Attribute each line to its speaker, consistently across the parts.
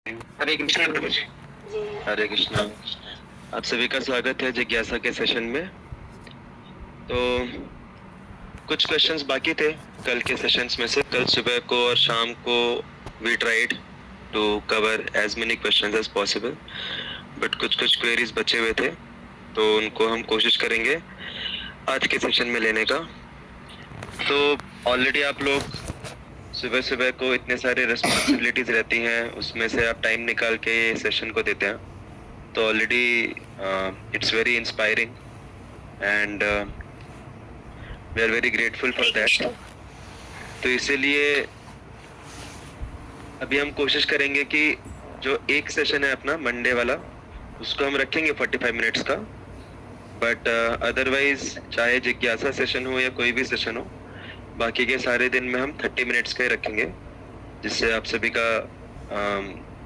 Speaker 1: हरे कृष्ण प्रभु जी।
Speaker 2: हरे कृष्णा। आप सभी का स्वागत है जिज्ञासा के सेशन में। तो कुछ क्वेश्चंस बाकी थे कल के सेशंस में से। कल सुबह को और शाम को we tried to cover as many questions as possible, but कुछ क्वेरीज बचे हुए थे, तो उनको हम कोशिश करेंगे आज के सेशन में लेने का। तो ऑलरेडी आप लोग सुबह सुबह को इतने सारे रिस्पॉन्सिबिलिटीज रहती हैं, उसमें से आप टाइम निकाल के ये सेशन को देते हैं, तो already it's very inspiring and we are very grateful for that. तो इसीलिए अभी हम कोशिश करेंगे कि जो एक सेशन है अपना मंडे वाला, उसको हम रखेंगे 45 मिनट्स का, बट अदरवाइज चाहे जिज्ञासा सेशन हो या कोई भी सेशन हो, बाकी के सारे दिन में हम 30 मिनट्स का ही रखेंगे, जिससे आप सभी का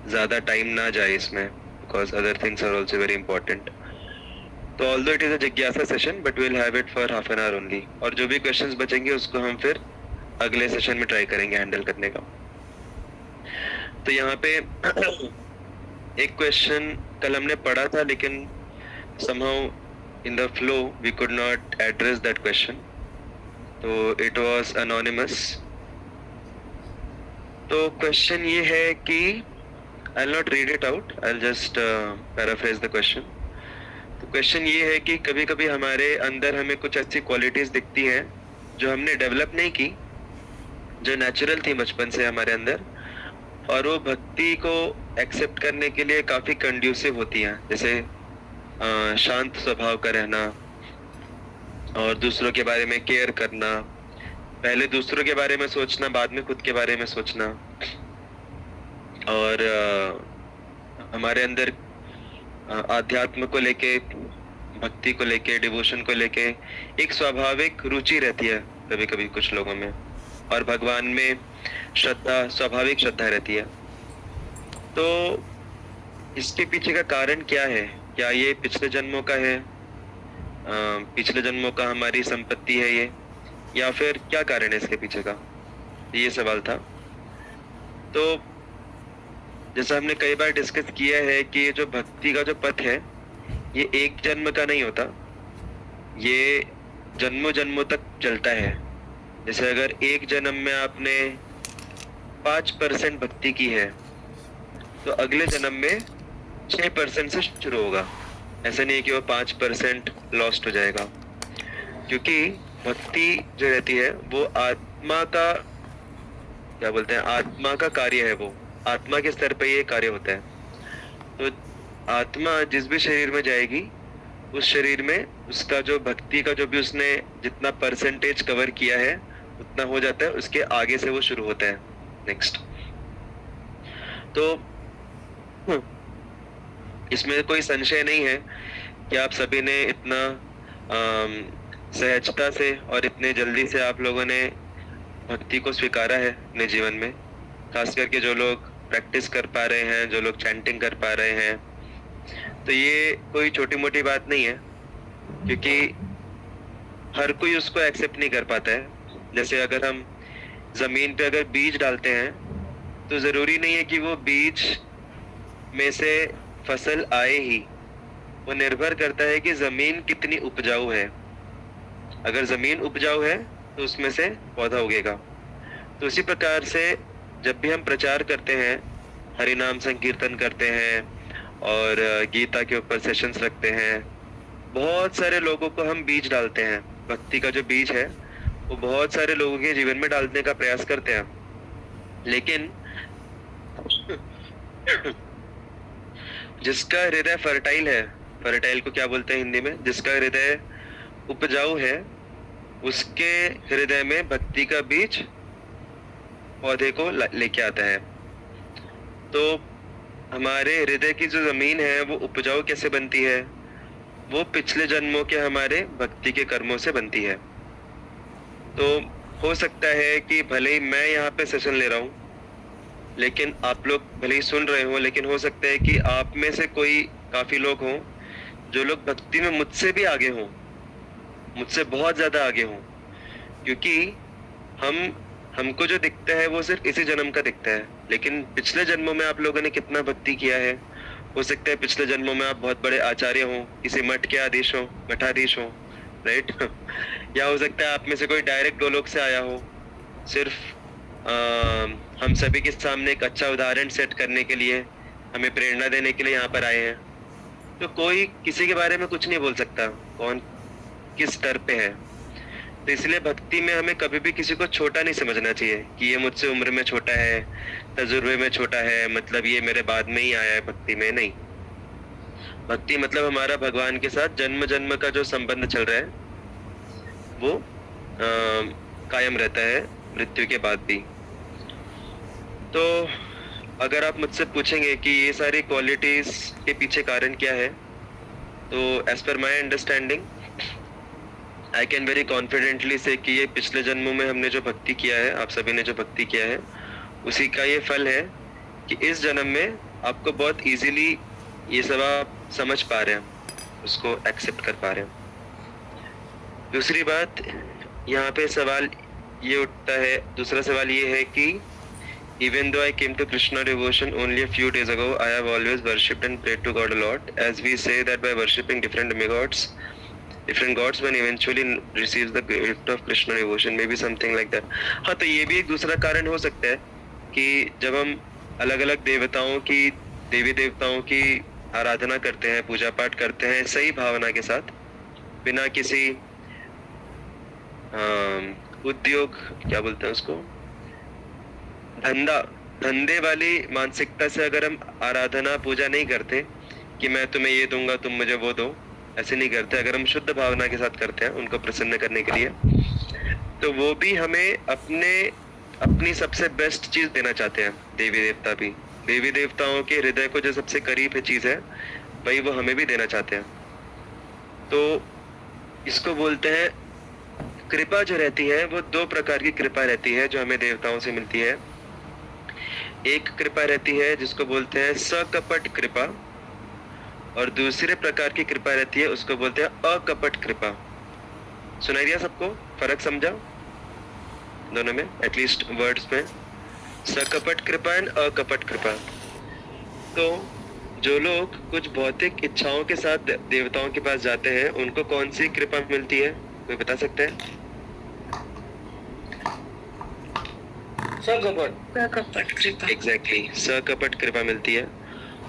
Speaker 2: ज़्यादा टाइम ना जाए इसमें, because other things are also very important. तो ऑल्दो इट इज़ अ जिज्ञासा session, but will have it for half an hour only, और जो भी क्वेश्चंस बचेंगे उसको हम फिर अगले सेशन में ट्राई करेंगे हैंडल करने का। तो यहाँ पे एक क्वेश्चन कल हमने पढ़ा था, लेकिन somehow in the flow we could not address that question. तो it was anonymous. तो क्वेश्चन ये है कि I'll not read it out, I'll just paraphrase the question. तो क्वेश्चन ये है कि कभी कभी हमारे अंदर हमें कुछ अच्छी क्वालिटीज दिखती हैं जो हमने डेवलप नहीं की, जो नेचुरल थी बचपन से हमारे अंदर, और वो भक्ति को एक्सेप्ट करने के लिए काफ़ी कंड्यूसिव होती हैं, जैसे शांत स्वभाव का रहना, और दूसरों के बारे में केयर करना, पहले दूसरों के बारे में सोचना, बाद में खुद के बारे में सोचना, और हमारे अंदर आध्यात्म को लेके, भक्ति को लेके, डिवोशन को लेके एक स्वाभाविक रुचि रहती है कभी कभी कुछ लोगों में, और भगवान में श्रद्धा, स्वाभाविक श्रद्धा रहती है। तो इसके पीछे का कारण क्या है? क्या ये पिछले जन्मों का है, पिछले जन्मों का हमारी संपत्ति है ये, या फिर क्या कारण है इसके पीछे का? ये सवाल था। तो जैसा हमने कई बार डिस्कस किया है कि ये जो भक्ति का जो पथ है, ये एक जन्म का नहीं होता, ये जन्मों जन्मों तक चलता है। जैसे अगर एक जन्म में आपने 5% भक्ति की है, तो अगले जन्म में 6% से शुरू होगा। ऐसा नहीं है कि वो 5% लॉस्ट हो जाएगा, क्योंकि भक्ति जो रहती है वो आत्मा का, क्या बोलते हैं, आत्मा का कार्य है, वो आत्मा के स्तर पे ये कार्य होता है। तो आत्मा जिस भी शरीर में जाएगी, उस शरीर में उसका जो भक्ति का जो भी उसने जितना परसेंटेज कवर किया है उतना हो जाता है, उसके आगे से वो शुरू होता है नेक्स्ट। तो इसमें कोई संशय नहीं है कि आप सभी ने इतना सहजता से और इतने जल्दी से आप लोगों ने भक्ति को स्वीकारा है अपने जीवन में, खास करके जो लोग प्रैक्टिस कर पा रहे हैं, जो लोग चैंटिंग कर पा रहे हैं। तो ये कोई छोटी मोटी बात नहीं है, क्योंकि हर कोई उसको एक्सेप्ट नहीं कर पाता है। जैसे अगर हम जमीन पे अगर बीज डालते हैं, तो जरूरी नहीं है कि वो बीज में से फसल आए ही, वो निर्भर करता है कि जमीन कितनी उपजाऊ है। अगर जमीन उपजाऊ है तो उसमें से पौधा उगेगा। तो इसी प्रकार से जब भी हम प्रचार करते हैं, हरि नाम संकीर्तन करते हैं और गीता के ऊपर सेशंस रखते हैं, बहुत सारे लोगों को हम बीज डालते हैं। भक्ति का जो बीज है वो बहुत सारे लोगों के जीवन में डालने का प्रयास करते हैं, लेकिन जिसका हृदय फर्टाइल है, फर्टाइल को क्या बोलते हैं हिंदी में, जिसका हृदय उपजाऊ है, उसके हृदय में भक्ति का बीज पौधे को लेके आता है। तो हमारे हृदय की जो जमीन है वो उपजाऊ कैसे बनती है? वो पिछले जन्मों के हमारे भक्ति के कर्मों से बनती है। तो हो सकता है कि भले ही मैं यहाँ पे सेशन ले रहा हूँ, लेकिन आप लोग भले ही सुन रहे हो, लेकिन हो सकता है कि आप में से कोई काफी लोग हों जो लोग भक्ति में मुझसे भी आगे हों, मुझसे बहुत ज्यादा आगे हों, क्योंकि हम हमको जो दिखता है वो सिर्फ इसी जन्म का दिखता है, लेकिन पिछले जन्मों में आप लोगों ने कितना भक्ति किया है, हो सकता है पिछले जन्मों में आप बहुत बड़े आचार्य हो, किसी मठ के आधीश हो, मठाधीश हो, राइट। या हो सकता है आप में से कोई डायरेक्ट गोलोक से आया हो, सिर्फ हम सभी के सामने एक अच्छा उदाहरण सेट करने के लिए, हमें प्रेरणा देने के लिए यहाँ पर आए हैं। तो कोई किसी के बारे में कुछ नहीं बोल सकता, कौन किस स्तर पे है। तो इसलिए भक्ति में हमें कभी भी किसी को छोटा नहीं समझना चाहिए कि ये मुझसे उम्र में छोटा है, तजुर्बे में छोटा है, मतलब ये मेरे बाद में ही आया है भक्ति में। नहीं, भक्ति मतलब हमारा भगवान के साथ जन्म जन्म का जो संबंध चल रहा है वो कायम रहता है मृत्यु के बाद भी। तो अगर आप मुझसे पूछेंगे कि ये सारी क्वालिटीज के पीछे कारण क्या है, तो as per my understanding I can very confidently say कि ये पिछले जन्मों में हमने जो भक्ति किया है, आप सभी ने जो भक्ति किया है, उसी का ये फल है कि इस जन्म में आपको बहुत इजीली ये सब आप समझ पा रहे हैं, उसको एक्सेप्ट कर पा रहे हैं। दूसरी बात यहाँ पे सवाल ये उठता है, दूसरा सवाल ये है कि even though I came to Krishna devotion only a few days ago, I have always worshipped and prayed to God a lot, as we say that by worshipping different gods one eventually receives the gift of Krishna devotion, maybe something like that। हाँ, तो ये भी एक दूसरा कारण हो सकता है कि जब हम अलग अलग देवी देवताओं की आराधना करते हैं, पूजा पाठ करते हैं सही भावना के साथ, बिना किसी उद्योग क्या बोलते हैं उसको, धंधे वाली मानसिकता से अगर हम आराधना पूजा नहीं करते कि मैं तुम्हें ये दूंगा तुम मुझे वो दो, ऐसे नहीं करते, अगर हम शुद्ध भावना के साथ करते हैं उनको प्रसन्न करने के लिए, तो वो भी हमें अपनी सबसे बेस्ट चीज देना चाहते हैं। देवी देवता भी, देवी देवताओं के हृदय को जो सबसे करीब है चीज है, वही वो हमें भी देना चाहते हैं। तो इसको बोलते हैं कृपा। जो रहती है वो दो प्रकार की कृपा रहती है जो हमें देवताओं से मिलती है। एक कृपा रहती है जिसको बोलते हैं सकपट कृपा, और दूसरे प्रकार की कृपा रहती है उसको बोलते हैं अकपट कृपा। सुनाई दिया सबको? फर्क समझा दोनों में, एटलीस्ट वर्ड्स में? सकपट कृपा एंड अकपट कृपा। तो जो लोग कुछ भौतिक इच्छाओं के साथ देवताओं के पास जाते हैं, उनको कौन सी कृपा मिलती है, कोई बता सकता है?
Speaker 1: सकपट कृपा।
Speaker 2: एग्जैक्टली, सकपट कृपा मिलती है।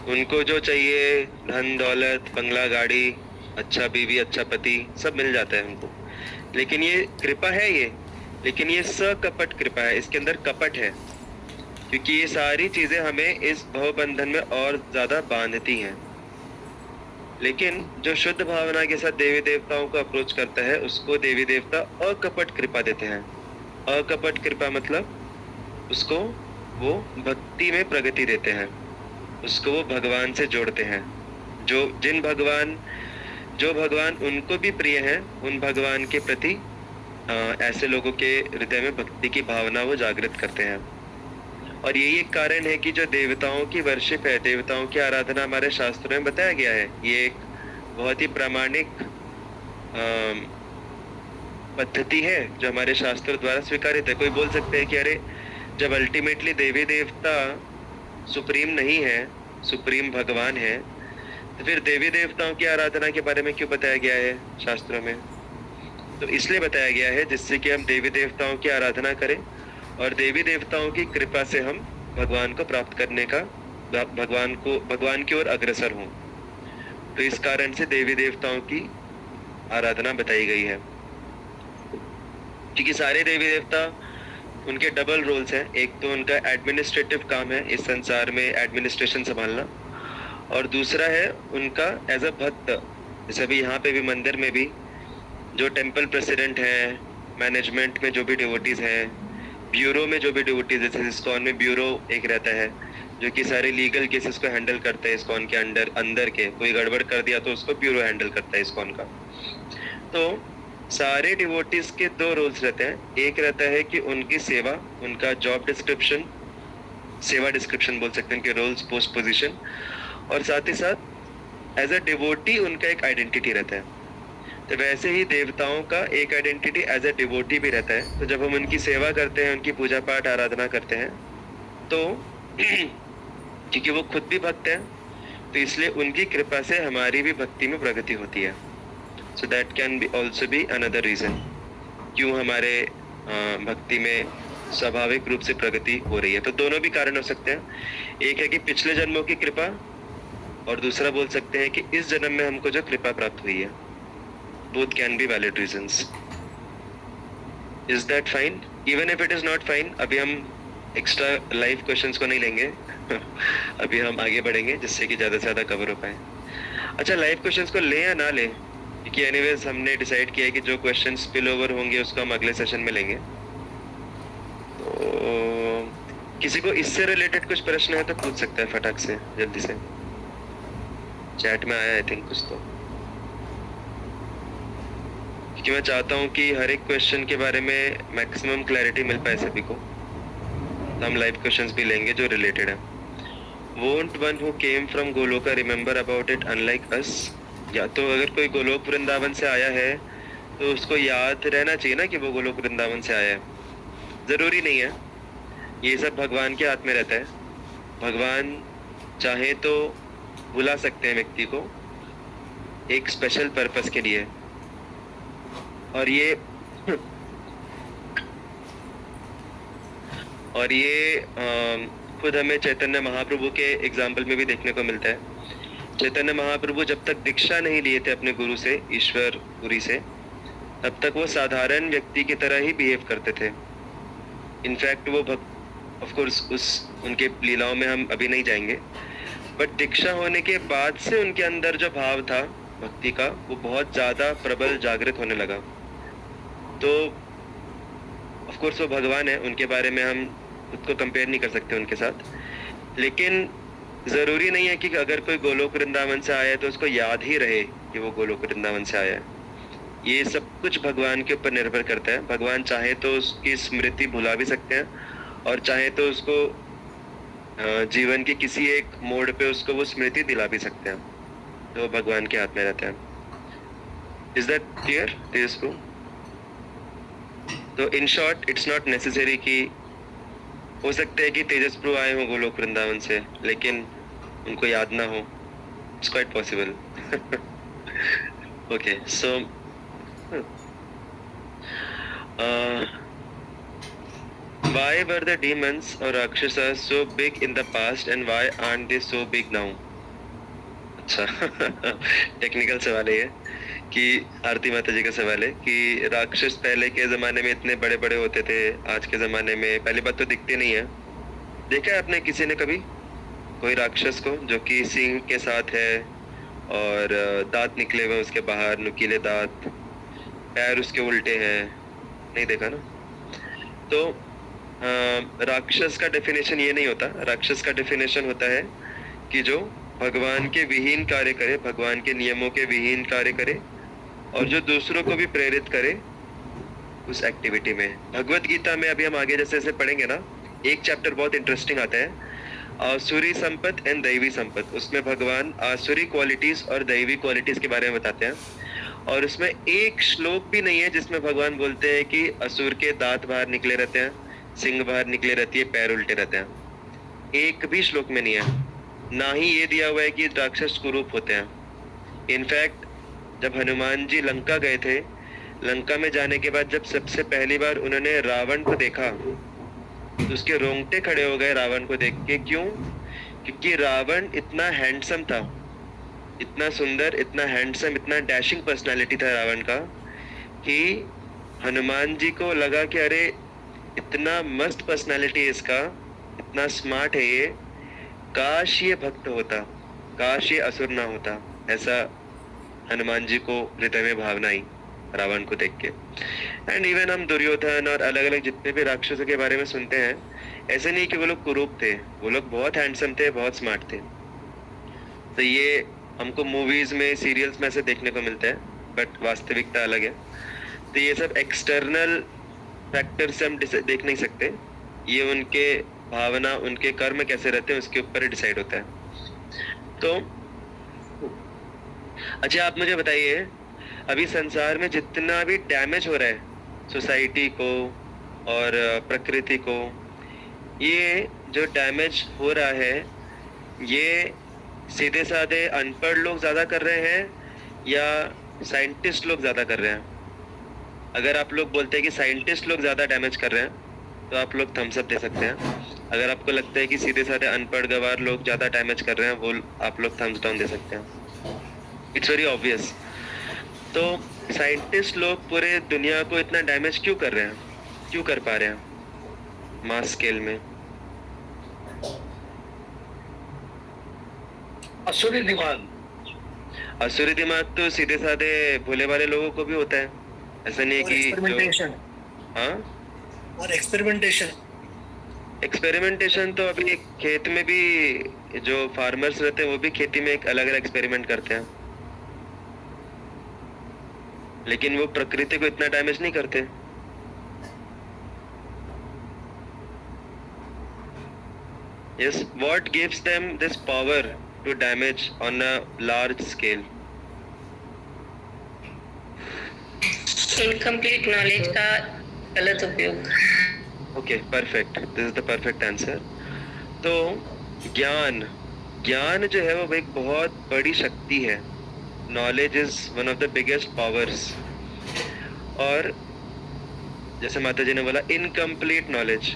Speaker 2: उनको जो चाहिए, धन दौलत, बंगला गाड़ी, अच्छा बीवी, अच्छा पति, सब मिल जाता है उनको। लेकिन ये कृपा है ये, लेकिन ये सकपट कृपा है, इसके अंदर कपट है, क्योंकि ये सारी चीजें हमें इस भवबंधन में और ज्यादा बांधती हैं। लेकिन जो शुद्ध भावना के साथ देवी देवताओं को अप्रोच करता है, उसको देवी देवता अकपट कृपा देते हैं। अकपट कृपा मतलब उसको वो भक्ति में प्रगति देते हैं, उसको वो भगवान से जोड़ते हैं। जो भगवान उनको भी प्रिय हैं, उन भगवान के प्रति ऐसे लोगों के हृदय में भक्ति की भावना वो जागृत करते हैं। और यही एक कारण है कि जो देवताओं की वर्शिप है, देवताओं की आराधना हमारे शास्त्रों में बताया गया है। ये एक बहुत ही प्रामाणिक पद्धति है जो हमारे शास्त्रों द्वारा स्वीकारित है। कोई बोल सकते हैं कि अरे, जब अल्टीमेटली देवी देवता सुप्रीम नहीं है, सुप्रीम भगवान है, तो फिर देवी देवताओं की आराधना के बारे में क्यों बताया गया है शास्त्रों में? तो इसलिए बताया गया है जिससे कि हम देवी देवताओं की आराधना करें और देवी देवताओं की कृपा से हम भगवान को प्राप्त करने का, भगवान की ओर अग्रसर हों। तो इस कारण से देवी देवताओं की आराधना बताई गई है, क्योंकि सारे देवी देवता, उनके डबल रोल्स हैं। एक तो उनका एडमिनिस्ट्रेटिव काम है, इस संसार में एडमिनिस्ट्रेशन संभालना, और दूसरा है उनका एज अ भक्त। जैसे अभी यहाँ पे भी मंदिर में भी जो टेम्पल प्रेसिडेंट हैं, मैनेजमेंट में जो भी डिवोटीज हैं, ब्यूरो में जो भी डिवोटीज, जैसे इस्कॉन में ब्यूरो एक रहता है जो कि सारे लीगल केसेस को हैंडल करता है। इस्कॉन के अंदर के कोई गड़बड़ कर दिया तो उसको ब्यूरो हैंडल करता है इस्कॉन का। तो सारे डिवोटीज के दो रोल्स रहते हैं। एक रहता है कि उनकी सेवा, उनका जॉब डिस्क्रिप्शन, सेवा डिस्क्रिप्शन बोल सकते हैं, उनके रोल्स, पोस्ट पोजीशन, और साथ ही साथ एज अ डिवोटी उनका एक आइडेंटिटी रहता है। तो वैसे ही देवताओं का एक आइडेंटिटी एज ए डिवोटी भी रहता है। तो जब हम उनकी सेवा करते हैं, उनकी पूजा पाठ आराधना करते हैं, तो क्योंकि वो खुद भी भक्त हैं, तो इसलिए उनकी कृपा से हमारी भी भक्ति में प्रगति होती है। So that can be also be another reason क्यों हमारे भक्ति में स्वाभाविक रूप से प्रगति हो रही है। तो दोनों भी कारण हो सकते हैं। एक है कि पिछले जन्मों की कृपा, और दूसरा बोल सकते हैं कि इस जन्म में हमको जो कृपा प्राप्त हुई है। Both can be valid reasons. Is that fine? Even if it is not fine, अभी हम एक्स्ट्रा लाइव क्वेश्चंस को नहीं लेंगे। अभी हम आगे बढ़ेंगे जिससे कि ज्यादा से ज्यादा कवर हो पाए। अच्छा, लाइव क्वेश्चंस को ले या ना ले, क्योंकि एनीवेज हमने डिसाइड किया है कि जो क्वेश्चन स्पिल ओवर होंगे उसको हम अगले सेशन में लेंगे। तो किसी को इससे रिलेटेड कुछ प्रश्न है तो पूछ सकता है फटाक से, जल्दी से। चैट में आया आई थिंक कुछ, तो क्योंकि मैं चाहता हूँ कि हर एक क्वेश्चन के बारे में मैक्सिमम क्लैरिटी मिल पाए सभी को। तो हम लाइव क्वेश्चंस भी लेंगे जो रिलेटेड है। Won't one who came from Goloka remember about it unlike us? या तो अगर कोई गोलोक वृंदावन से आया है तो उसको याद रहना चाहिए ना कि वो गोलोक वृंदावन से आया है। जरूरी नहीं है, ये सब भगवान के हाथ में रहता है। भगवान चाहे तो बुला सकते हैं व्यक्ति को एक स्पेशल पर्पस के लिए, और ये खुद हमें चैतन्य महाप्रभु के एग्जाम्पल में भी देखने को मिलता है। चैतन्य महाप्रभु जब तक दीक्षा नहीं लिए थे अपने गुरु से, ईश्वर पुरी से, तब तक वो साधारण व्यक्ति की तरह ही बिहेव करते थे। इनफैक्ट वो ऑफ कोर्स उनके लीलाओं में हम अभी नहीं जाएंगे, बट दीक्षा होने के बाद से उनके अंदर जो भाव था भक्ति का, वो बहुत ज्यादा प्रबल जागृत होने लगा। तो ऑफ कोर्स वो भगवान है, उनके बारे में हम खुद को कंपेयर नहीं कर सकते उनके साथ, लेकिन जरूरी नहीं है कि अगर कोई गोलोक वृंदावन से आया है तो उसको याद ही रहे कि वो गोलोक वृंदावन से आया है। ये सब कुछ भगवान के ऊपर निर्भर करता है। भगवान चाहे तो उसकी स्मृति भुला भी सकते हैं, और चाहे तो उसको जीवन के किसी एक मोड़ पे उसको वो स्मृति दिला भी सकते हैं। तो भगवान के हाथ में रहता है। इज दैट क्लियर तेज को? तो in short, it's not necessary कि हो सकता है कि तेजस प्रभु आए हो गोलोक वृंदावन से लेकिन उनको याद ना हो। It's quite possible. Okay, so why were the demons or rakshasas so big in the past and why aren't they so big now? अच्छा, टेक्निकल सवाल है ये कि आरती माता जी का सवाल है कि राक्षस पहले के जमाने में इतने बड़े बड़े होते थे, आज के जमाने में पहली बात तो दिखते नहीं है। देखा है आपने किसी ने कभी कोई राक्षस को जो कि सिंह के साथ है और दांत निकले हुए उसके बाहर, नुकीले दांत, पैर उसके उल्टे हैं? नहीं देखा ना। तो राक्षस का डेफिनेशन ये नहीं होता। राक्षस का डेफिनेशन होता है कि जो भगवान के विहीन कार्य करे, भगवान के नियमों के विहीन कार्य करे, और जो दूसरों को भी प्रेरित करे उस एक्टिविटी में। भगवत गीता में अभी हम आगे जैसे जैसे पढ़ेंगे ना, एक चैप्टर बहुत इंटरेस्टिंग आता है, आसुरी संपत एंड दैवी संपत। उसमें भगवान आसुरी क्वालिटीज और दैवी क्वालिटीज के बारे में बताते हैं, और उसमें एक श्लोक भी नहीं है जिसमें भगवान बोलते हैं कि असुर के दांत बाहर निकले रहते हैं, सिंग बाहर निकले रहती है, पैर उल्टे रहते हैं। एक भी श्लोक में नहीं है। ना ही ये दिया हुआ है कि राक्षस कुरूप होते हैं। इनफैक्ट जब हनुमान जी लंका गए थे, लंका में जाने के बाद जब सबसे पहली बार उन्होंने रावण को देखा तो उसके रोंगटे खड़े हो गए रावण को देख के। क्यों? क्योंकि रावण इतना हैंडसम था, इतना सुंदर, इतना हैंडसम, इतना डैशिंग पर्सनालिटी था रावण का, कि हनुमान जी को लगा कि अरे इतना मस्त पर्सनालिटी है इसका, इतना स्मार्ट है ये, काश ये भक्त होता, काश ये असुर ना होता। ऐसा हनुमान जी को हृदय में भावना आई रावण को देख के। एंड इवन हम दुर्योधन और अलग अलग जितने भी राक्षसों के बारे में सुनते हैं, ऐसे नहीं कि वो लोग कुरूप थे, वो लोग बहुत हैंडसम थे, बहुत स्मार्ट थे। तो ये हमको मूवीज में, सीरियल्स में ऐसे देखने को मिलता है, बट वास्तविकता अलग है। तो ये सब एक्सटर्नल फैक्टर से हम देख नहीं सकते। ये उनके भावना, उनके कर्म कैसे रहते हैं उसके ऊपर डिसाइड होता है। तो अच्छा, आप मुझे बताइए, अभी संसार में जितना भी डैमेज हो रहा है सोसाइटी को और प्रकृति को, ये जो डैमेज हो रहा है ये सीधे साधे अनपढ़ लोग ज़्यादा कर रहे हैं या साइंटिस्ट लोग ज़्यादा कर रहे हैं? अगर आप लोग बोलते हैं कि साइंटिस्ट लोग ज़्यादा डैमेज कर रहे हैं तो आप लोग थम्स अप दे सकते हैं। अगर आपको लगता है कि सीधे साधे अनपढ़ गवार लोग ज़्यादा डैमेज कर रहे हैं, वो आप लोग थम्स डाउन दे सकते हैं। It's very obvious. तो साइंटिस्ट लोग पूरे दुनिया को इतना डैमेज क्यों कर रहे हैं, क्यों कर पा रहे हैं मास स्केल में?
Speaker 1: असुरी दिमाग।
Speaker 2: असुरी दिमाग तो सीधे साधे भोले वाले लोगों को भी होता है, ऐसा नहीं है कि
Speaker 1: एक्सपेरिमेंटेशन।
Speaker 2: हाँ,
Speaker 1: और एक्सपेरिमेंटेशन
Speaker 2: तो अभी एक खेत में भी जो फार्मर्स रहते हैं वो भी खेती में एक अलग अलग एक्सपेरिमेंट करते हैं, लेकिन वो प्रकृति को इतना डैमेज नहीं करते। Yes, what gives them this power to damage on a large scale?
Speaker 3: Incomplete knowledge का गलत उपयोग।
Speaker 2: Okay, perfect. This is the perfect answer. तो ज्ञान जो है वो एक बहुत बड़ी शक्ति है। Knowledge is one of the biggest powers. और जैसे माता जी ने बोला इनकम्प्लीट नॉलेज,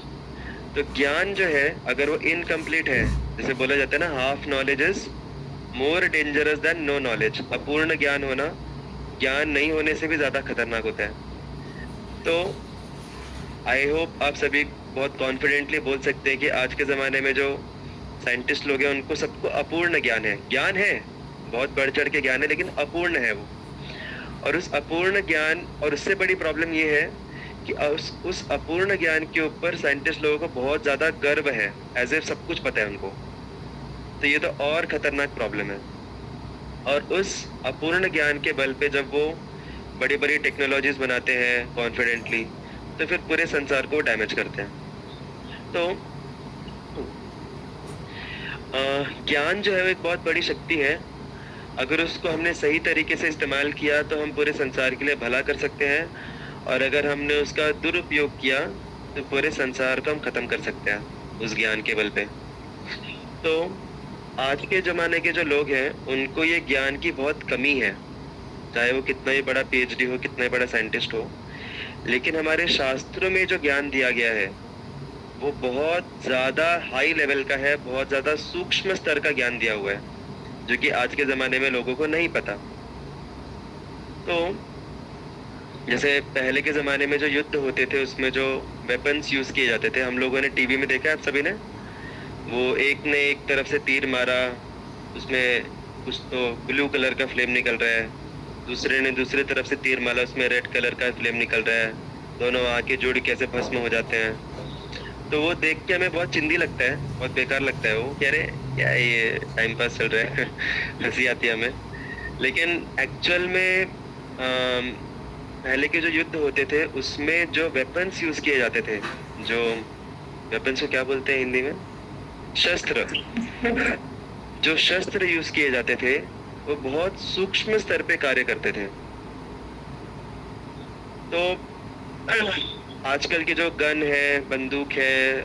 Speaker 2: तो ज्ञान जो है अगर वो इनकम्प्लीट है, जैसे बोला जाता है ना, half knowledge is more dangerous than no knowledge. अपूर्ण ज्ञान होना ज्ञान नहीं होने से भी ज़्यादा खतरनाक होता है। तो आई होप आप सभी बहुत कॉन्फिडेंटली बोल सकते हैं कि आज के ज़माने में जो साइंटिस्ट लोग हैं उनको सबको अपूर्ण ज्ञान है, बहुत बढ़ चढ़ के ज्ञान है, लेकिन अपूर्ण है वो। और उस अपूर्ण ज्ञान, और उससे बड़ी प्रॉब्लम ये है कि उस अपूर्ण ज्ञान के ऊपर साइंटिस्ट लोगों को बहुत ज़्यादा गर्व है, एज इफ सब कुछ पता है उनको। तो ये तो और खतरनाक प्रॉब्लम है। और उस अपूर्ण ज्ञान के बल पे जब वो बड़ी बड़ी टेक्नोलॉजीज बनाते हैं कॉन्फिडेंटली, तो फिर पूरे संसार को डैमेज करते हैं। तो ज्ञान जो है वो एक बहुत बड़ी शक्ति है। अगर उसको हमने सही तरीके से इस्तेमाल किया तो हम पूरे संसार के लिए भला कर सकते हैं, और अगर हमने उसका दुरुपयोग किया तो पूरे संसार को हम ख़त्म कर सकते हैं उस ज्ञान के बल पे। तो आज के ज़माने के जो लोग हैं उनको ये ज्ञान की बहुत कमी है, चाहे वो कितना ही बड़ा पीएचडी हो, कितना ही बड़ा साइंटिस्ट हो, लेकिन हमारे शास्त्रों में जो ज्ञान दिया गया है वो बहुत ज़्यादा हाई लेवल का है, बहुत ज़्यादा सूक्ष्म स्तर का ज्ञान दिया हुआ है, जो कि आज के ज़माने में लोगों को नहीं पता। तो जैसे पहले के ज़माने में जो युद्ध होते थे उसमें जो वेपन्स यूज़ किए जाते थे, हम लोगों ने टीवी में देखा है, आप सभी ने, वो एक ने एक तरफ से तीर मारा, उसमें कुछ तो ब्लू कलर का फ्लेम निकल रहा है, दूसरे ने दूसरे तरफ से तीर मारा, उसमें रेड कलर का फ्लेम निकल रहा है, दोनों आके जुड़ कैसे भस्म हो जाते हैं। तो वो देख के हमें बहुत चिंदी लगता है, बहुत बेकार लगता है वो, कह रहे क्या ये टाइम पास चल रहा है हंसी आती है हमें। लेकिन एक्चुअल में पहले के जो युद्ध होते थे उसमें जो वेपन्स यूज़ किए जाते थे, जो वेपन्स को क्या बोलते हैं हिंदी में, शस्त्र, जो शस्त्र यूज़ किए जाते थे वो बहुत सूक्ष्म स्तर पे कार्य करते थे। तो आजकल के जो गन है, बंदूक है,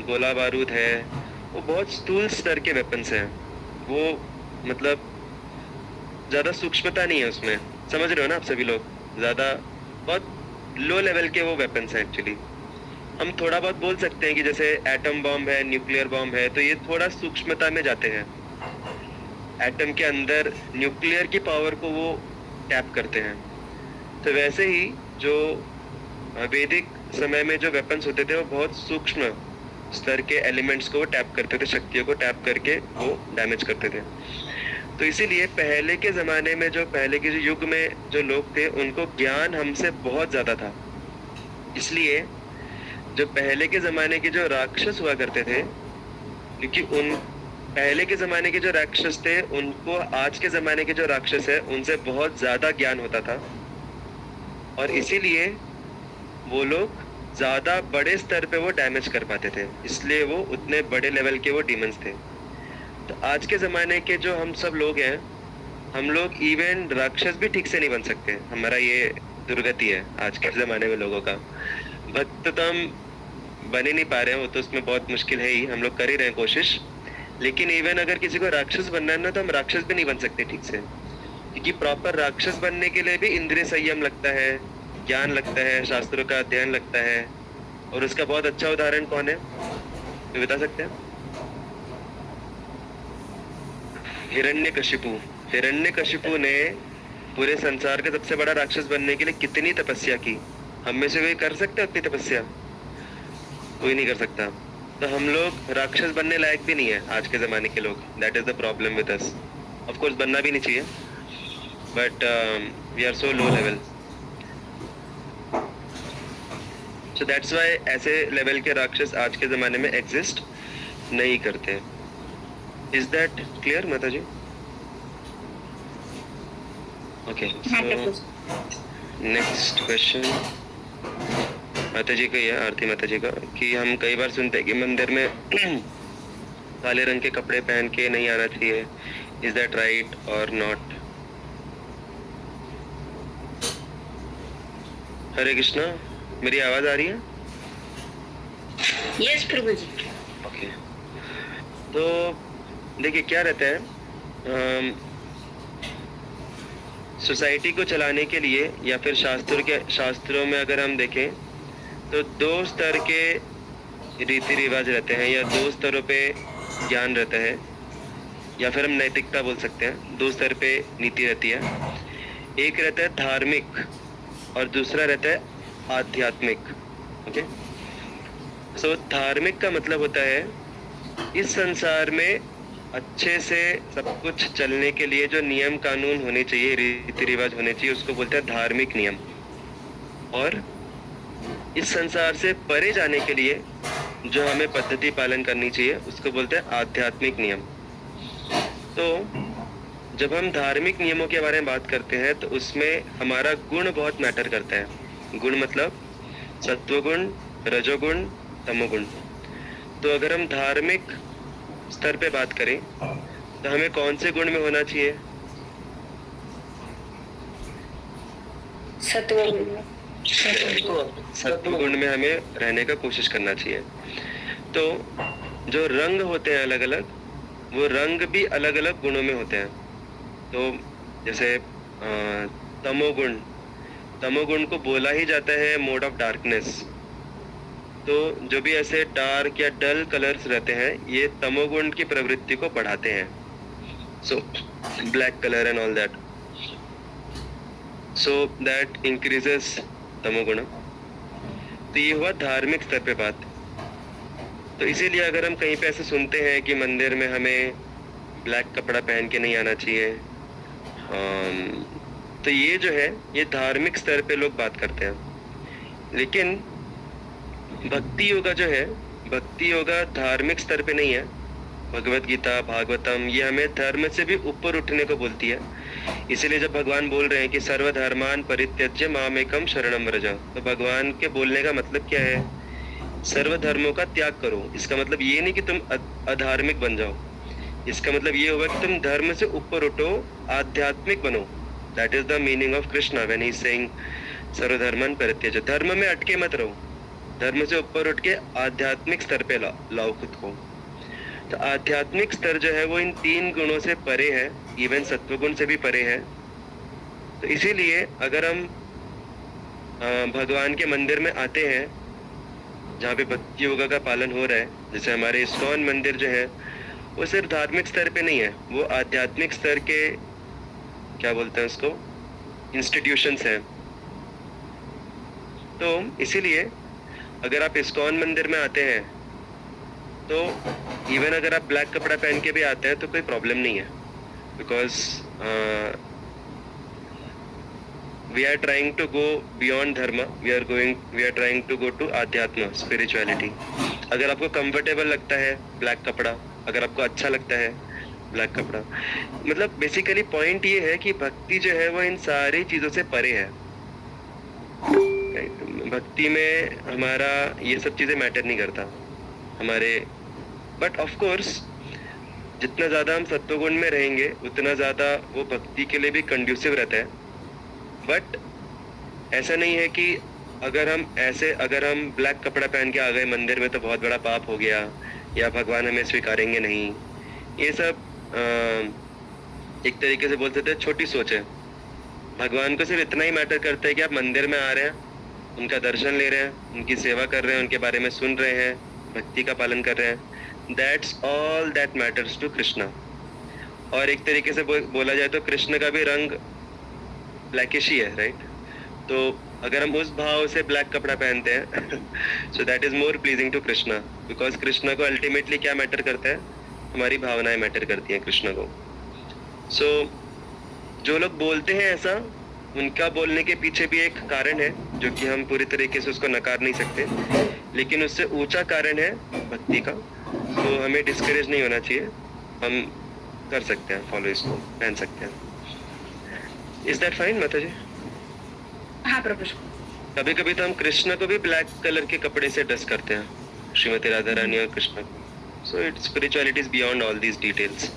Speaker 2: गोला बारूद है, वो बहुत स्थूल स्तर के वेपन्स हैं। वो मतलब ज़्यादा सूक्ष्मता नहीं है उसमें, समझ रहे हो ना आप सभी लोग, ज़्यादा बहुत लो लेवल के वो वेपन्स हैं एक्चुअली। हम थोड़ा बहुत बोल सकते हैं कि जैसे एटम बॉम्ब है, न्यूक्लियर बॉम्ब है, तो ये थोड़ा सूक्ष्मता में जाते हैं, एटम के अंदर न्यूक्लियर की पावर को वो टैप करते हैं। तो वैसे ही जो वैदिक समय में जो वेपन्स होते थे वो बहुत सूक्ष्म स्तर के एलिमेंट्स को टैप करते थे, शक्तियों को टैप करके वो डैमेज करते थे। तो इसीलिए पहले के ज़माने में जो पहले के जो युग में जो लोग थे उनको ज्ञान हमसे बहुत ज़्यादा था। इसलिए जो पहले के ज़माने के जो राक्षस हुआ करते थे, क्योंकि उन पहले के ज़माने के जो राक्षस थे उनको आज के ज़माने के जो राक्षस है उनसे बहुत ज़्यादा ज्ञान होता था, और इसीलिए वो लोग ज़्यादा बड़े स्तर पे वो डैमेज कर पाते थे, इसलिए वो उतने बड़े लेवल के वो डीमंस थे। तो आज के ज़माने के जो हम सब लोग हैं हम लोग इवन राक्षस भी ठीक से नहीं बन सकते। हमारा ये दुर्गति है आज के जमाने में लोगों का। भक्त तो हम बन ही नहीं पा रहे हैं, वो तो उसमें बहुत मुश्किल है ही, हम लोग कर ही रहे हैं कोशिश। लेकिन इवन अगर किसी को राक्षस बनना है ना, तो हम राक्षस भी नहीं बन सकते ठीक से, क्योंकि प्रॉपर राक्षस बनने के लिए भी इंद्रिय संयम लगता है, ज्ञान लगता है, शास्त्रों का अध्ययन लगता है। और उसका बहुत अच्छा उदाहरण कौन है, तो बता सकते हैं? हिरण्यकशिपु। हिरण्यकशिपु ने पूरे संसार का सबसे बड़ा राक्षस बनने के लिए कितनी तपस्या की। हम में से कोई कर सकता है उतनी तपस्या? कोई नहीं कर सकता। तो हम लोग राक्षस बनने लायक भी नहीं है आज के जमाने के लोग। That is the problem with us. Of course बनना भी नहीं चाहिए, but we are so low level. So that's why ऐसे लेवल के राक्षस आज के जमाने में एग्जिस्ट नहीं करते। इज दैट क्लियर माता जी? ओके, नेक्स्ट क्वेश्चन माता जी का ही है, आरती माता जी का, कि हम कई बार सुनते हैं कि मंदिर में काले रंग के कपड़े पहन के नहीं आना चाहिए। इज दैट राइट और नॉट? हरे कृष्णा, मेरी आवाज आ रही है?
Speaker 3: यस प्रभु जी।
Speaker 2: ओके, तो देखिए क्या रहता है, सोसाइटी को चलाने के लिए या फिर शास्त्रों में अगर हम देखें तो दो स्तर के रीति रिवाज रहते हैं, या दो स्तरों पे ज्ञान रहता है, या फिर हम नैतिकता बोल सकते हैं। दो स्तर पे नीति रहती है। एक रहता है धार्मिक और दूसरा रहता है आध्यात्मिक। ओके, सो धार्मिक का मतलब होता है इस संसार में अच्छे से सब कुछ चलने के लिए जो नियम कानून होने चाहिए, रीति रिवाज होने चाहिए, उसको बोलते हैं धार्मिक नियम। और इस संसार से परे जाने के लिए जो हमें पद्धति पालन करनी चाहिए, उसको बोलते हैं आध्यात्मिक नियम। तो जब हम धार्मिक नियमों के बारे में बात करते हैं तो उसमें हमारा गुण बहुत मैटर करता है। गुण मतलब सत्वगुण, रजोगुण, तमोगुण। तो अगर हम धार्मिक स्तर पे बात करें तो हमें कौन से गुण में होना चाहिए? सत्व गुण में हमें रहने का कोशिश करना चाहिए। तो जो रंग होते हैं अलग अलग, वो रंग भी अलग अलग गुणों में होते हैं। तो जैसे तमोगुण, तमोगुण को बोला ही जाता है मोड ऑफ डार्कनेस। तो जो भी ऐसे डार्क या डल कलर्स रहते हैं, ये तमोगुण की प्रवृत्ति को बढ़ाते हैं। So black colour and all that, so that increases तमोगुण। तो ये हुआ धार्मिक स्तर पे बात। तो इसीलिए अगर हम कहीं पे ऐसे सुनते हैं कि मंदिर में हमें ब्लैक कपड़ा पहन के नहीं आना चाहिए, तो ये जो है ये धार्मिक स्तर पे लोग बात करते हैं। लेकिन भक्ति योगा जो है, भक्ति योगा धार्मिक स्तर पे नहीं है। भगवत गीता, भागवतम, ये हमें धर्म से भी ऊपर उठने को बोलती है। इसीलिए जब भगवान बोल रहे हैं कि सर्वधर्मान परित्यज्य मामेकम शरणम व्रज, तो भगवान के बोलने का मतलब क्या है? सर्व धर्मों का त्याग करो। इसका मतलब ये नहीं कि तुम अधार्मिक बन जाओ, इसका मतलब ये होगा कि तुम धर्म से ऊपर उठो, आध्यात्मिक बनो। That is the meaning of Krishna when he is saying सर्वधर्मान परित्यज्य। धर्म में अटके मत रहो, धर्म से ऊपर उठ के आध्यात्मिक स्तर पे लाओ खुद को। तो आध्यात्मिक स्तर जो है वो इन तीन गुणों से परे है, इवन सत्वगुण से भी परे है। तो इसीलिए अगर हम भगवान के मंदिर में आते हैं जहाँ पे भक्ति योगा का पालन हो रहा है, जैसे हमारे इस्कॉन मंदिर जो है, वो सिर्फ धार्मिक स्तर पे नहीं है, वो आध्यात्मिक स्तर के क्या बोलते हैं उसको, इंस्टीट्यूशंस हैं। तो इसीलिए अगर आप इस्कॉन मंदिर में आते हैं तो इवन अगर आप ब्लैक कपड़ा पहन के भी आते हैं तो कोई प्रॉब्लम नहीं है, because we are trying to go beyond dharma, we are trying to go to आध्यात्म, स्पिरिचुअलिटी। अगर आपको कंफर्टेबल लगता है ब्लैक कपड़ा, अगर आपको अच्छा लगता है ब्लैक कपड़ा, मतलब बेसिकली पॉइंट ये है कि भक्ति जो है वो इन सारी चीजों से परे है। भक्ति में हमारा ये सब चीजें मैटर नहीं करता हमारे। बट ऑफ कोर्स जितना ज़्यादा हम सत्वगुण में रहेंगे उतना ज़्यादा वो भक्ति के लिए भी कंड्यूसिव रहता है। बट ऐसा नहीं है कि अगर हम ब्लैक कपड़ा पहन के आ गए मंदिर में तो बहुत बड़ा पाप हो गया या भगवान हमें स्वीकारेंगे नहीं। ये सब एक तरीके से बोल सकते हैं छोटी सोच है। भगवान को सिर्फ इतना ही मैटर करता है कि आप मंदिर में आ रहे हैं, उनका दर्शन ले रहे हैं, उनकी सेवा कर रहे हैं, उनके बारे में सुन रहे हैं, भक्ति का पालन कर रहे हैं। That's all that matters to Krishna. और एक तरीके से बोला जाए तो कृष्ण का भी रंग ब्लैकिश ही है, राइट? तो अगर हम उस भाव से ब्लैक कपड़ा पहनते हैं so that is more pleasing to Krishna, because Krishna को अल्टीमेटली क्या मैटर करता है? हमारी भावनाएं मैटर करती हैं कृष्ण को। सो जो लोग बोलते हैं ऐसा, उनका बोलने के पीछे भी एक कारण है जो कि हम पूरी तरीके से उसको नकार नहीं सकते, लेकिन उससे ऊंचा कारण है भक्ति का। तो हमें डिस्करेज नहीं होना चाहिए, हम कर सकते हैं फॉलो, इसको पहन सकते हैं। इज दैट फाइन माता जी?
Speaker 3: हाँ प्रभु।
Speaker 2: कभी कभी तो हम कृष्ण को भी ब्लैक कलर के कपड़े से ड्रेस करते हैं, श्रीमती राधा रानी और कृष्ण को। So it's spirituality is beyond all these details.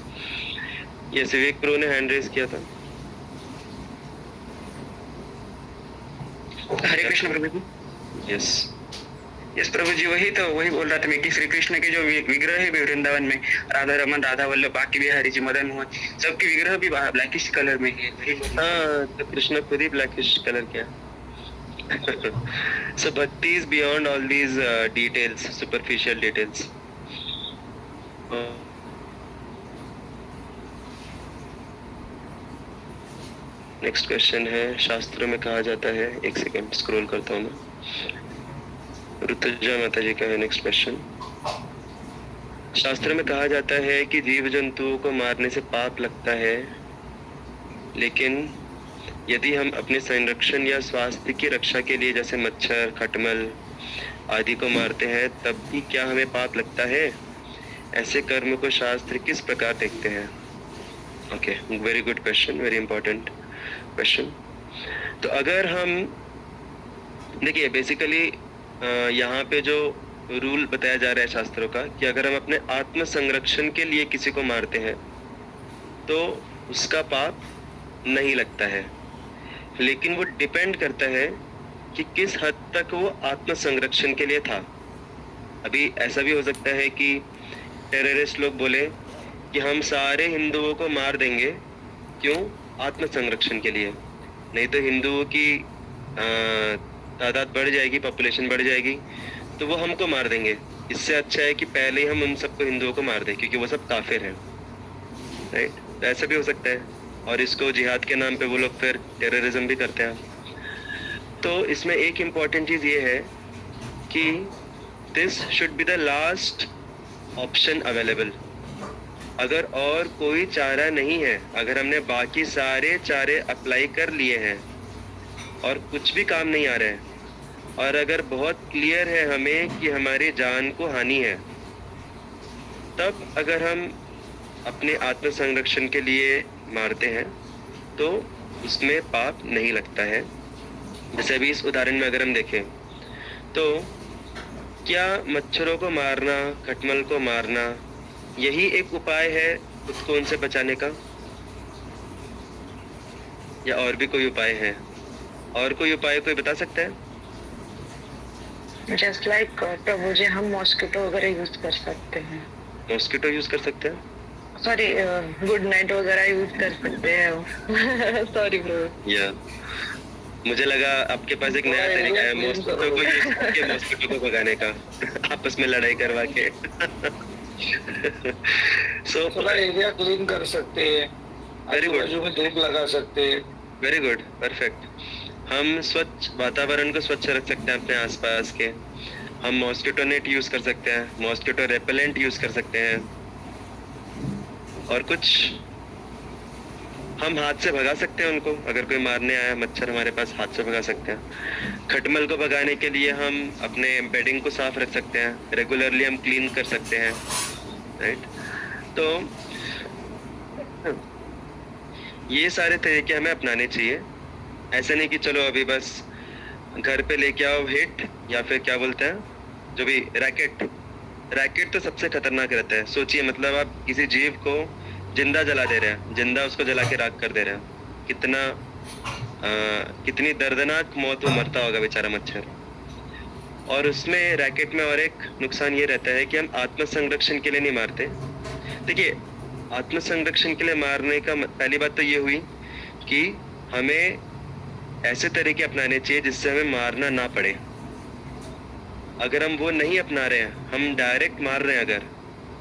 Speaker 2: ये विवेक प्रो ने हैंड रेज किया था।
Speaker 4: हरे कृष्ण प्रभु जी।
Speaker 2: यस
Speaker 4: यस प्रभु जी, वही बोल रहा था मैं कि श्री कृष्ण के जो विग्रह है भी वृंदावन में, राधा रमन, राधा वल्लभ, बाकी बिहारी जी, मदन मोहन, सबके विग्रह भी ब्लैकिश कलर में है।
Speaker 2: हाँ, तो कृष्ण खुद ही ब्लैकिश कलर किया। सो भक्ति is beyond all these details, superficial details. Next question है, शास्त्रों में कहा जाता है, एक सेकेंड स्क्रॉल करता हूँ मैं। ऋतुजा माता जी का है नेक्स्ट क्वेश्चन। शास्त्र में कहा जाता है कि जीव जंतुओं को मारने से पाप लगता है, लेकिन यदि हम अपने संरक्षण या स्वास्थ्य की रक्षा के लिए जैसे मच्छर, खटमल आदि को मारते हैं तब भी क्या हमें पाप लगता है? ऐसे कर्म को शास्त्र किस प्रकार देखते हैं? Okay, very good question, very important question. तो अगर हम देखिए, बेसिकली यहाँ पे जो रूल बताया जा रहा है शास्त्रों का कि अगर हम अपने आत्म संरक्षण के लिए किसी को मारते हैं तो उसका पाप नहीं लगता है, लेकिन वो डिपेंड करता है कि किस हद तक वो आत्म संरक्षण के लिए था। अभी ऐसा भी हो सकता है कि टेररिस्ट लोग बोले कि हम सारे हिंदुओं को मार देंगे, क्यों? आत्म संरक्षण के लिए। नहीं तो हिंदुओं की तादाद बढ़ जाएगी, पॉपुलेशन बढ़ जाएगी, तो वो हमको मार देंगे। इससे अच्छा है कि पहले ही हम उन सबको हिंदुओं को मार दें, क्योंकि वो सब काफिर हैं, राइट? तो ऐसा भी हो सकता है, और इसको जिहाद के नाम पे वो लोग फिर टेररिज्म भी करते हैं। तो इसमें एक इम्पॉर्टेंट चीज़ ये है कि this should be the last option available. अगर और कोई चारा नहीं है, अगर हमने बाकी सारे चारे अप्लाई कर लिए हैं और कुछ भी काम नहीं आ रहा है, और अगर बहुत क्लियर है हमें कि हमारी जान को हानि है, तब अगर हम अपने आत्म संरक्षण के लिए मारते हैं तो उसमें पाप नहीं लगता है। जैसे अभी इस उदाहरण में अगर हम देखें तो क्या मच्छरों को मारना, खटमल को मारना, यही एक उपाय है खुद को उनसे बचाने का, या और भी कोई उपाय है? और कोई उपाय कोई बता सकता है?
Speaker 3: जस्ट लाइक प्रभु जी, हम मॉस्किटो वगैरह यूज कर सकते हैं।
Speaker 2: मॉस्किटो यूज कर सकते हैं?
Speaker 3: सॉरी, गुड नाइट वगैरह यूज कर सकते हैं। सॉरी प्रभु।
Speaker 2: या मुझे लगा आपके पास एक नया तरीका है मॉस्किटो को यूज करके मॉस्किटो को भगाने का, आपस में लड़ाई करवा के। सो
Speaker 1: थोड़ा एरिया क्लीन कर सकते हैं,
Speaker 2: वेरी गुड,
Speaker 1: आजू में धूप लगा सकते हैं।
Speaker 2: Very good, perfect. हम स्वच्छ वातावरण को स्वच्छ रख सकते हैं अपने आसपास के। हम मॉस्किटो नेट यूज कर सकते हैं, मॉस्किटो रेपेलेंट यूज कर सकते हैं, और कुछ हम हाथ से भगा सकते हैं उनको। अगर कोई मारने आया मच्छर हमारे पास, हाथ से भगा सकते हैं। खटमल को भगाने के लिए हम अपने बेडिंग को साफ रख सकते हैं, रेगुलरली हम क्लीन कर सकते हैं, राइट? तो ये सारे तरीके हमें अपनाने चाहिए। ऐसा नहीं कि चलो अभी बस घर पे लेके आओ हिट, या फिर क्या बोलते हैं जो भी रैकेट, रैकेट तो सबसे खतरनाक रहता है। सोचिए, मतलब आप किसी जीव को जिंदा जला दे रहे हैं, जिंदा उसको जला के राख कर दे रहे हैं। कितनी दर्दनाक मौत वो मरता होगा बेचारा मच्छर। और उसमें रैकेट में और एक नुकसान ये रहता है कि हम आत्म संरक्षण के लिए नहीं मारते। देखिए, आत्म संरक्षण के लिए मारने का पहली बात तो ये हुई कि हमें ऐसे तरीके अपनाने चाहिए जिससे हमें मारना ना पड़े। अगर हम वो नहीं अपना रहे हैं, हम डायरेक्ट मार रहे हैं अगर,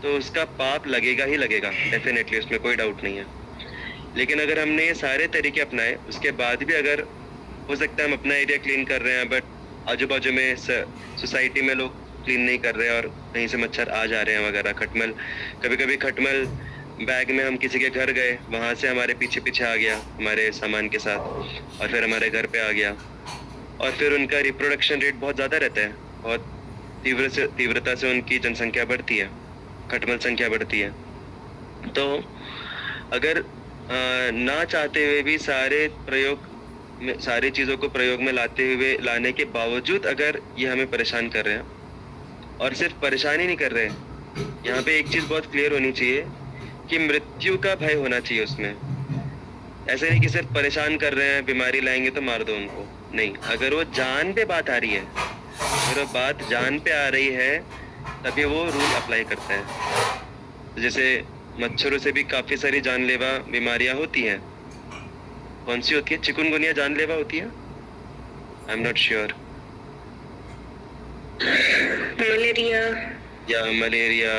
Speaker 2: तो उसका पाप लगेगा ही लगेगा, डेफिनेटली, उसमें कोई डाउट नहीं है। लेकिन अगर हमने ये सारे तरीके अपनाए, उसके बाद भी अगर हो सकता है हम अपना एरिया क्लीन कर रहे हैं, बट आजू बाजू में सोसाइटी में लोग क्लीन नहीं कर रहे हैं और कहीं से मच्छर आ जा रहे हैं वगैरह, खटमल, कभी कभी खटमल बैग में हम किसी के घर गए, वहाँ से हमारे पीछे पीछे आ गया हमारे सामान के साथ, और फिर हमारे घर पे आ गया। और फिर उनका रिप्रोडक्शन रेट बहुत ज़्यादा रहता है, बहुत तीव्रता से उनकी जनसंख्या बढ़ती है, खटमल संख्या बढ़ती है। तो अगर ना चाहते हुए भी सारी चीज़ों को प्रयोग में लाने के बावजूद अगर ये हमें परेशान कर रहे हैं, और सिर्फ परेशान ही नहीं कर रहे हैं, यहाँ पे एक चीज़ बहुत क्लियर होनी चाहिए कि मृत्यु का भय होना चाहिए उसमें। ऐसे नहीं कि सिर्फ परेशान कर रहे हैं, बीमारी लाएंगे तो मार दो उनको, नहीं। अगर वो जान पे बात आ रही है, अगर वो बात जान पे आ रही है, तभी वो रूल अप्लाई करता है। जैसे मच्छरों से भी काफ़ी सारी जानलेवा बीमारियां होती हैं। कौन सी होती है? चिकुनगुनिया जानलेवा होती है? I am not sure. Malaria,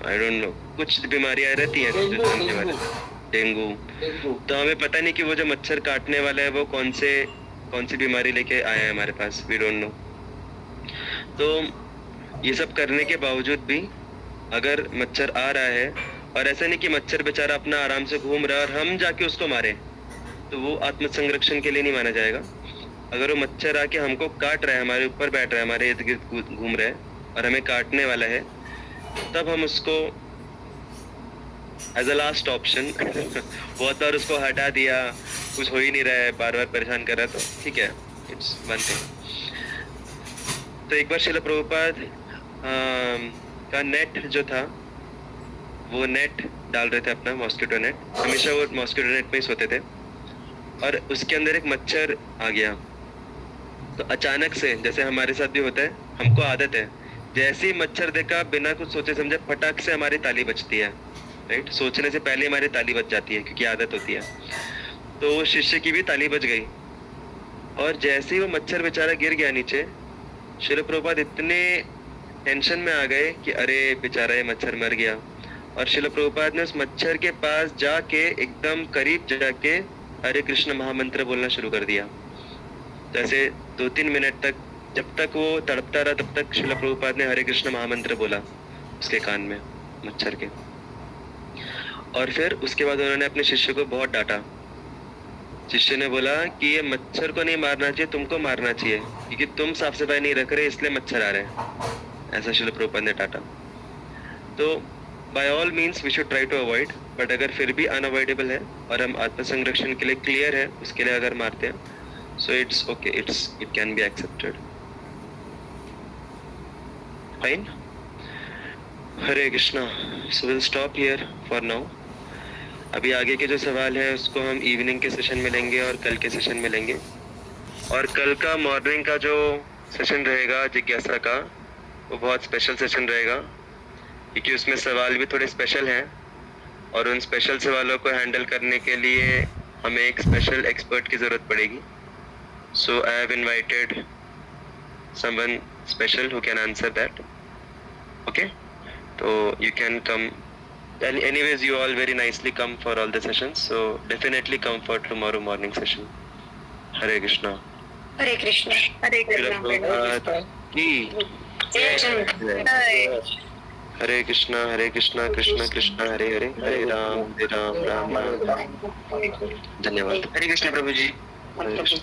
Speaker 2: I don't know, कुछ बीमारियां रहती हैं जो जानलेवा, डेंगू। तो हमें पता नहीं कि वो जो मच्छर काटने वाला है वो कौन सी बीमारी लेके आया है हमारे पास, वी डोंट नो। तो ये सब करने के बावजूद भी अगर मच्छर आ रहा है, और ऐसा नहीं कि मच्छर बेचारा अपना आराम से घूम रहा है और हम जाके उसको मारें, तो वो आत्म संरक्षण के लिए नहीं माना जाएगा। अगर वो मच्छर आके हमको काट रहा है, हमारे ऊपर बैठ रहा है, हमारे इर्द गिर्द घूम रहा है और हमें काटने वाला है, तब हम उसको एज अ लास्ट ऑप्शन बहुत बार उसको हटा दिया, कुछ हो ही नहीं रहा है, बार बार परेशान कर रहा है, तो ठीक है, इट्स वन थिंग। तो एक बार श्रील प्रभुपाद का नेट जो था, वो नेट डाल रहे थे अपना, मॉस्किटो नेट, हमेशा वो मॉस्किटो नेट में ही सोते थे, और उसके अंदर एक मच्छर आ गया। तो अचानक से, जैसे हमारे साथ भी होता है, हमको आदत है, जैसे ही मच्छर देखा, बिना कुछ सोचे समझे फटाक से हमारी ताली बजती है, राइट? सोचने से पहले हमारी ताली बज जाती है, क्योंकि आदत होती है। तो वो शिष्य की भी ताली बज गई, और जैसे ही वो मच्छर बेचारा गिर गया नीचे, श्रील प्रभुपाद इतने टेंशन में आ गए कि अरे बेचारा ये मच्छर मर गया। और श्रील प्रभुपाद ने उस मच्छर के पास जाके, एकदम करीब जाके, हरे कृष्ण महामंत्र बोलना शुरू कर दिया। तो ऐसे 2-3 मिनट तक, जब तक वो तड़पता रहा, तब तक श्रील प्रभुपाद ने हरे कृष्ण महामंत्र बोला उसके कान में, मच्छर के। और फिर उसके बाद उन्होंने अपने शिष्य को बहुत डांटा। शिष्य ने बोला कि ये मच्छर को नहीं मारना चाहिए, तुमको मारना चाहिए, क्योंकि तुम साफ सफाई नहीं रख रहे, इसलिए मच्छर आ रहे हैं। ऐसा श्रील प्रभुपाद ने डांटा। तो by all means we should try to avoid, but अगर फिर भी अनअवॉइडेबल है और हम आत्म संरक्षण के लिए क्लियर है, उसके लिए अगर मारते हैं, so it's okay, it can be accepted, fine. Hare Krishna. So we'll stop here for now. अभी आगे के जो सवाल है उसको हम इवनिंग के सेशन में लेंगे और कल के सेशन में लेंगे। और कल का मॉर्निंग का जो सेशन रहेगा जिज्ञासा का, वो बहुत स्पेशल सेशन रहेगा, क्योंकि उसमें सवाल भी थोड़े स्पेशल हैं, और उन स्पेशल सवालों को हैंडल करने के लिए हमें एक स्पेशल एक्सपर्ट की ज़रूरत पड़ेगी। So I have invited someone special who can answer that. Okay? So you can come. And anyways, you all very nicely come for all the sessions. So definitely come for tomorrow morning session. Hare Krishna.
Speaker 3: Hare Krishna. Hare Krishna.
Speaker 2: Hare Krishna, Hare Krishna, Krishna Krishna, Hare Hare, Hare Ram, Ram Ram. धन्यवाद।
Speaker 4: हरे कृष्ण प्रभु जी।
Speaker 2: हरे कृष्ण।